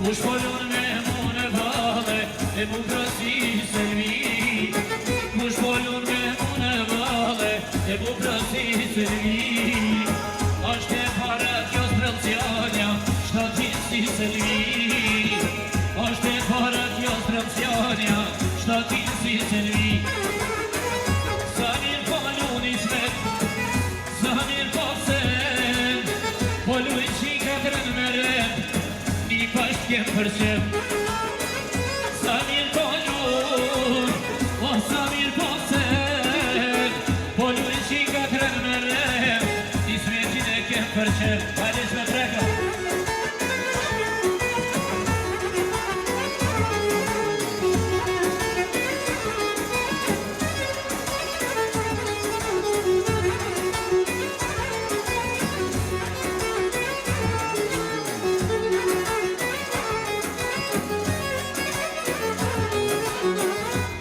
Kush polon me mune vale e bukrasi selvi. Kush polon me mune vale e bukrasi selvi. Ashtë e para kjo strelcianja, shtatin si selvi. Ashtë e para kjo strelcianja, shtatin si selvi. Sa mirë polon i smet, sa mirë posen, poluj qika kërën me rem, një pasht kem përqem. Sa mirë polon, o sa mirë posen, poluj qika kërën me rem, një smetin e kem përqem. Hajde shme treka.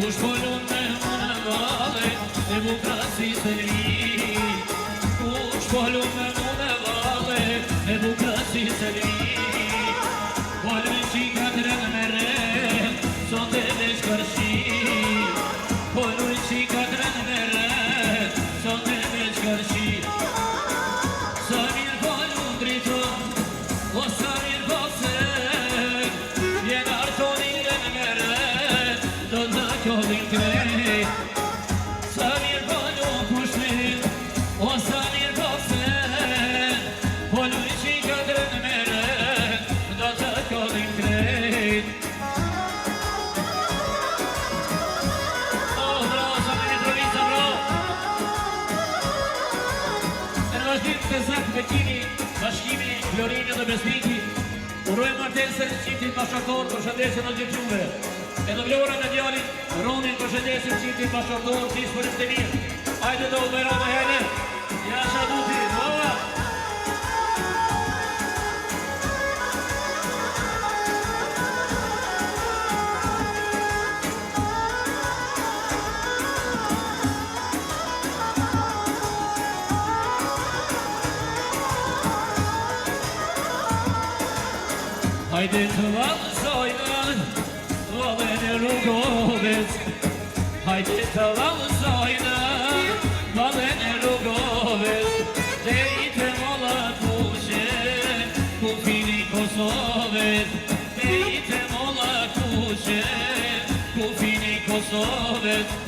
Kush polon me mune vale e bukrasi selvi. Kush polon me mune vale e bukrasi selvi. Polon qika kërën me rem, sot e veç kërshi. Polon qika kërën me rem, sot e veç kërshi. Sa mirë polon driton, o sa mirë posen, vjen artonin me rem, do të kodin krejt. Sa mirë polon pushtin, o sa mirë posen, polon qika kërën me rem, do të kodin krejt. Oh, bravo, sa mirë Mitrovica, bravo. E në vazhdim të Zak Bekimi, bashkimi Florinjo dhe Besniki, urojnë martesën qiftit bashkëtor, përshëndesjen në gjithë juve. Edhe Vlora në djalin, Ronin përshëndesim qiftit bashkëtor, dispërim të mirë. Hajde do, Bajrama, hajde. Jasha duti, brava. Hajde të valësojnë, valën e rrugoves. Hajde të valësojnë, valën e rrugoves. Dhe i të mollat kushe, ku fini Kosoves. Dhe i të mollat kushe, ku fini Kosoves.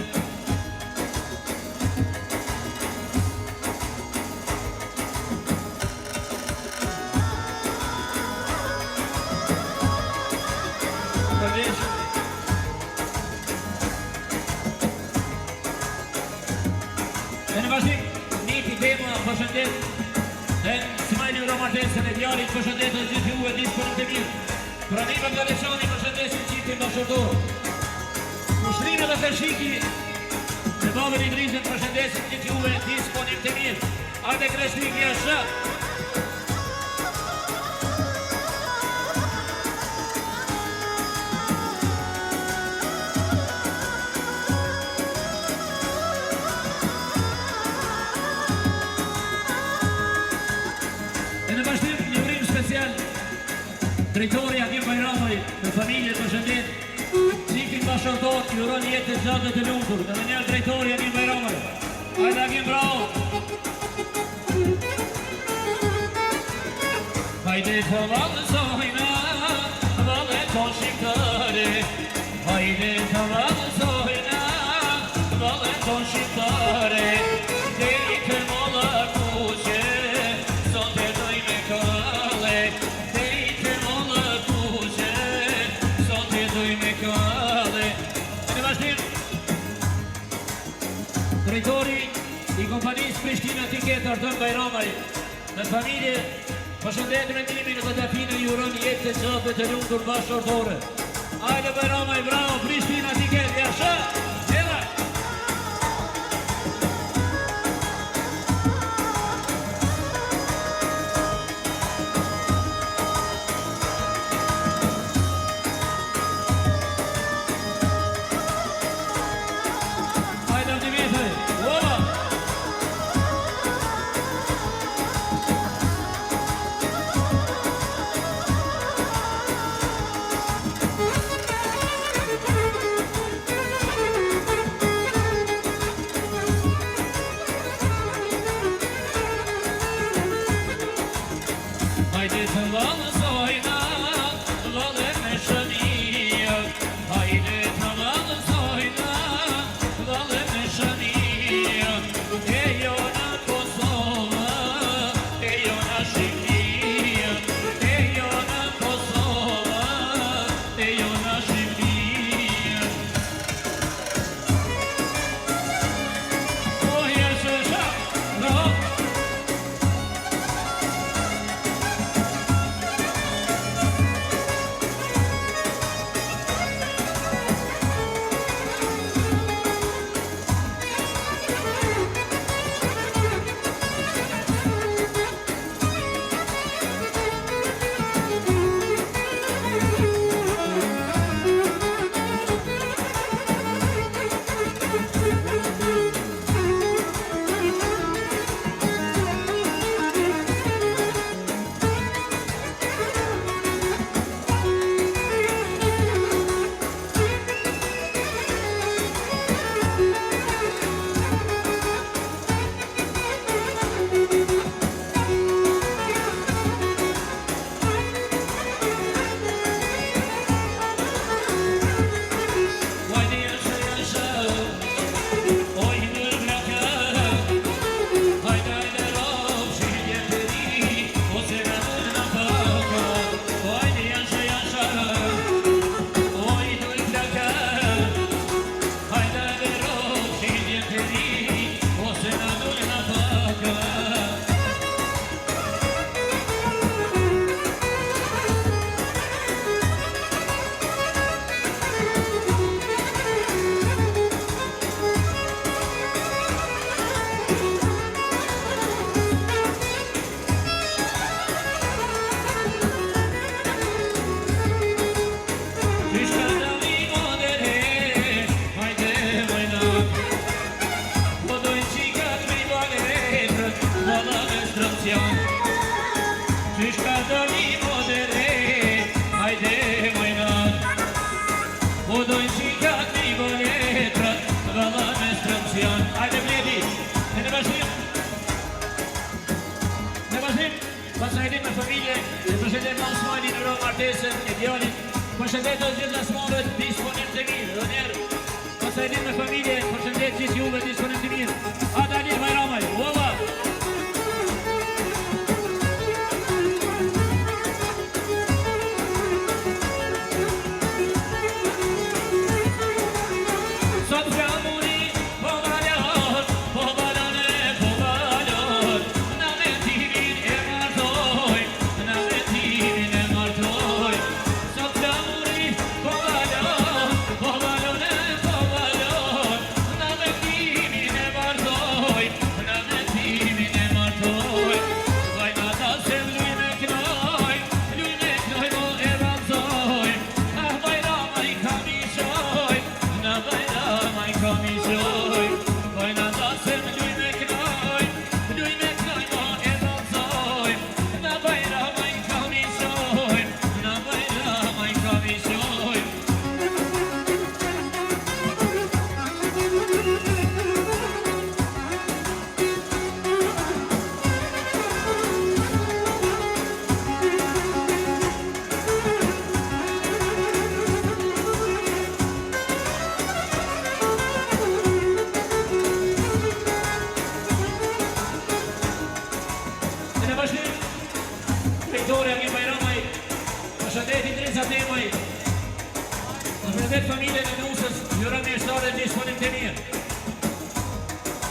E në vazhdim, Niti Dema përshëndet dhe Smajli Romartesën e djalit përshëndet dhe gjithë juve dispërim të mirë. Pranima Galeqani përshëndesin qiftin bashkëtor. Kushtrimit dhe Shiki dhe babën i Drizën përshëndesin gjithë juve dispërim të mirë. Ate Kreshnik Jasha. Drejtori Agim Bajramaj, në familje përshëndet, qiftin bashkëtor, i uron jetë të gjatë dhe të lumtur, dhe njerë drejtori Agim Bajramaj. Hajde Agim, bravo! Hajde të valësojna, valën ton shqiptare. Hajde të valësojna, valën ton shqiptare. Dhe i të molla kushe, sot e doj me kale. Drejtori i kompanisë Prishtina Tiket Ardon Bajramaj, në familje përshëndet rendimin dhe Dafine i uron jetë të gjatë dhe të lumtur bashkëtorë. Hajde Bajramaj, bravo, Prishtina Tiket, jasha, jela! Përshëndet të gjithë lasmonët, disponim të mirë, dhe njerë. Pasajdim me familje, përshëndet gjithë juve, disponim të mirë. Ata një Bajramaj, uova! Sot flamuri, po valor, po valone, po valor. Na mentimin e martoj, na mentimin e martoj. Sot flamuri, po valor, po valone, po valor. Na mentimin e martoj, na mentimin e martoj. Vajna ta se luj me knoj mo e valzoj. Ah, Bajramaj kamishoj, na Bajramaj kamishoj. Vajna ta se luj me knoj mo e valzoj. Na Bajramaj kamishoj, na Bajramaj kamishoj. E në bashkim, Viktoria një Bajramaj, përshëndet Idrisa Temaj, përshëndet familjen e Nusës, Jura Mjeshtare, disponim të mirë.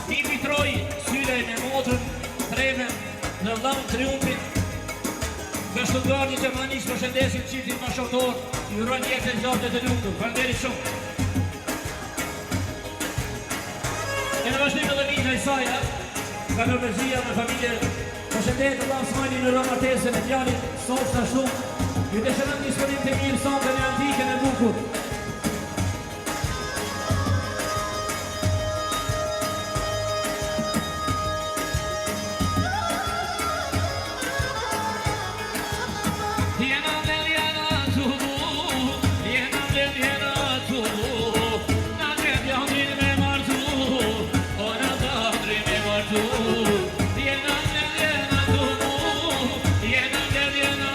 Tipi Troj, Sylej me motrën, Treven, në vllaun Triumfit, nga Shtuttgarti Gjermanisë, përshëndesim qiftin bashkëtor, Jura njekët e gjatë të lumtur, falënderit shumë. E në bashkim edhe Mija Isaja, nga Norvezia me familje. Përshëndet Allah Osmani në romatesën e djalit, sot sa shumë. Ju të shërëm disponim të mirë, sotën e antike në bukur. Jena del jena tu, jena del jena tu. Na drejt jandrin me martu, o na dandrin me martu. Jena del jena tu, jena del jena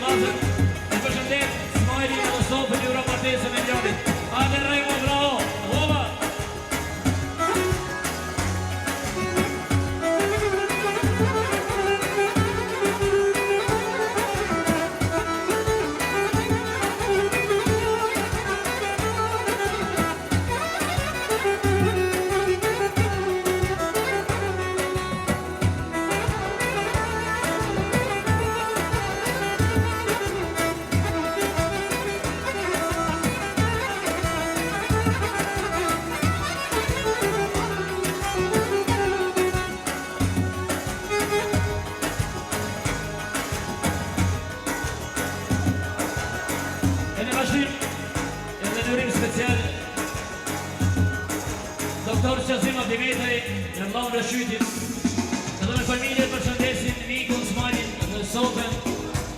Lazër. E përshëndet Smajli në Sofën i ura martesën e djalit. Hajde Rejmo, bravo! Ova! Doktor Qazim Abdimetej në vllahun e Shytit, edhe me familjen përshëndesin mikun Smalin në Sofën,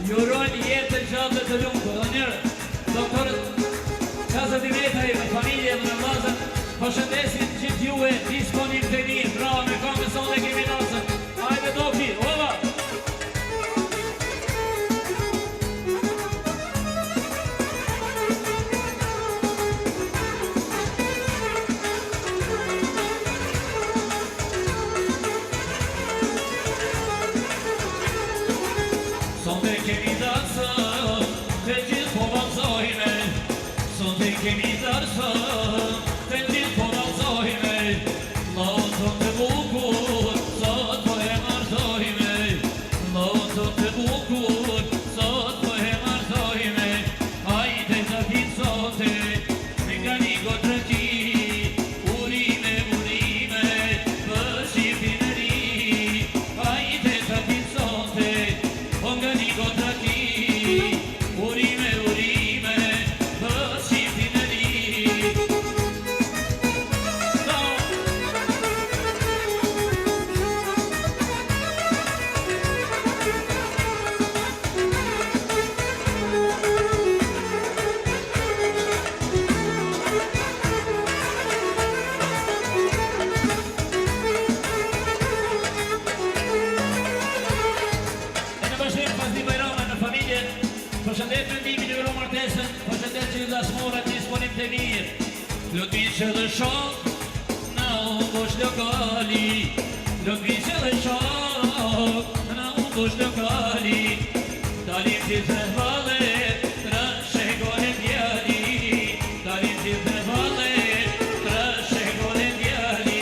ju urojnë jetë të gjatë të lumtur. Edhe njërë, doktorët Qazim Abdimetej me familjen dhe me vllazën përshëndesin gjithë juve disponim të mirë. Bravo me këngën sonë dhe kemi nasën. Hajde doki, ova! Sonde kemi darsa, të gjithë po valzojme. Sonde kemi darsa, të gjithë po valzojme. Lotën të bukur, sot po e martojme. Lotën të bukur, sot po e martojme. Hajde të picote, nga një godrëti. Urime, urime, për Shqipin e ri. Hajde të picote, nga një godrëti. Urime, urime, për Shqipin e ri. Përshëndet me ndimin e vëro martesën, përshëndet që i lasmorët disponim të mirë. Lutvice dhe shok, në umbush lokali. Lutvice dhe shok, në umbush lokali. Dalim që të valet, trashe gole djali. Dalim që të valet, trashe gole djali.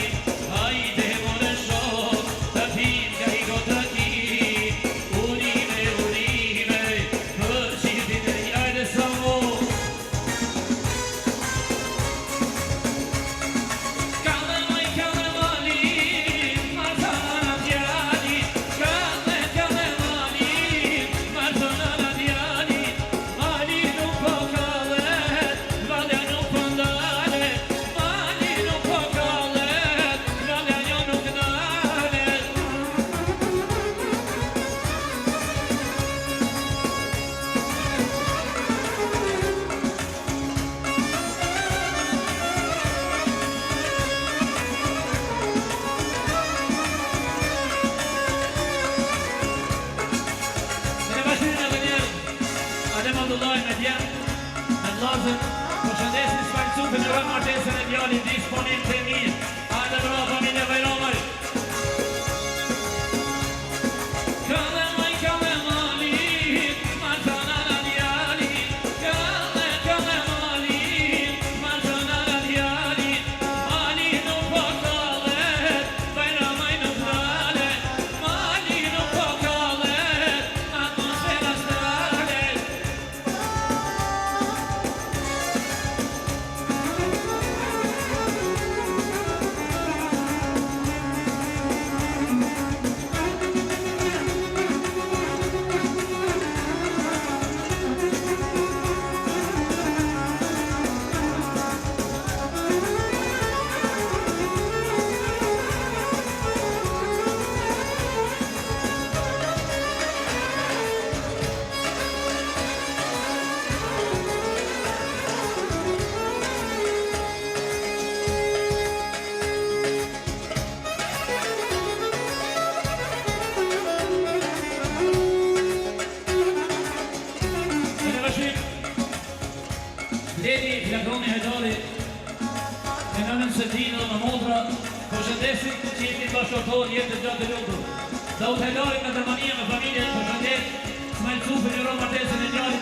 Hajde more shok, të pim ka i godrati. Urime, urime, për Shqipin e ri. Hajde samo. Kalle mali, martana djali. Kalle mali, martana djali. Mali nuk po kallet, valja nuk po ndalet. Mali nuk po kallet, valja jo nuk ndalet. Në bashkërinë edhe njerë, Adem Abdullaj me djemë, me vllazën, përshëndesin Sfalcupin në rënë martesën e djalit disponim të mirë. Hajde bravo familje Bajramaj. Kalle mali, martana djali. Kalle mali, martana djali. Mali nuk po kallet, Bajramaj nuk dalet. Mali nuk po kallet, atmosfera s'dalet. Parashim Ledi Flakoni Hajdari e nënën Setina në Modra po shëndesin që jeti bashkëtor jetë të gjatë të lutur Daud Hajdari në Gjermania me familje po shëndet Smajl Cufi në Romartesin e njari